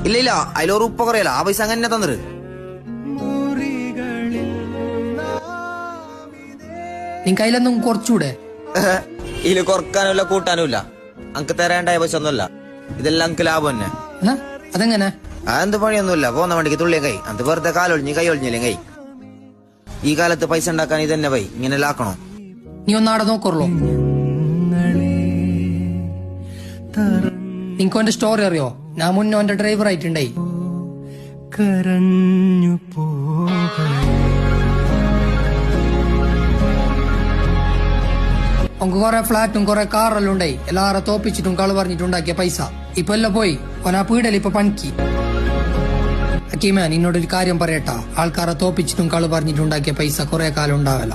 ഇല്ല അതിലൊരു ഉപ്പ കുറയല്ല ആ പൈസ അങ്ങനെ തന്നിട്ട് നിങ്ങ കയ്യിലൊന്നും കുറച്ചൂടെ? ഇതില് കുറക്കാനുമില്ല കൂട്ടാനുമില്ല. അങ്ക് തരേണ്ടായ പൈസ ഒന്നുമില്ല. ഇതെല്ലാം അങ്ക് ലാഭം തന്നെ. അതെങ്ങനെ? അതെന്ത് പണിയൊന്നുമില്ല. പോന്ന വണ്ടിക്ക് തുള്ളിയ കൈ അത് വെറുതെ കാലൊഴിഞ്ഞ് കൈ ഒഴിഞ്ഞില്ലേ കൈ. ഈ കാലത്ത് പൈസ ഉണ്ടാക്കാൻ ഇതന്നെ പൈ ഇങ്ങനെ ലാക്കണോ? നീ ഒന്നാടെ നോക്കറല്ലോ. നിനക്ക് എന്റെ സ്റ്റോറി അറിയോ? ഞാൻ മുന്നേ എന്റെ ഡ്രൈവർ ആയിട്ടുണ്ടായി. കരഞ്ഞു ഒങ്ക് കൊറേ ഫ്ലാറ്റും കൊറേ കാറെല്ലാം ഉണ്ടായി. എല്ലാരെ തോപ്പിച്ചിട്ടും കള് പറഞ്ഞിട്ടുണ്ടാക്കിയ പൈസ ഇപ്പൊ എല്ലാം പോയി. ഓനാ പീഡല് ഇപ്പൊ പണിക്ക്. അക്കീമ നിന്നോടൊരു കാര്യം പറയട്ടാ, ആൾക്കാരെ തോപ്പിച്ചിട്ടും കള് പറഞ്ഞിട്ടുണ്ടാക്കിയ പൈസ കൊറേ കാലം ഉണ്ടാവല.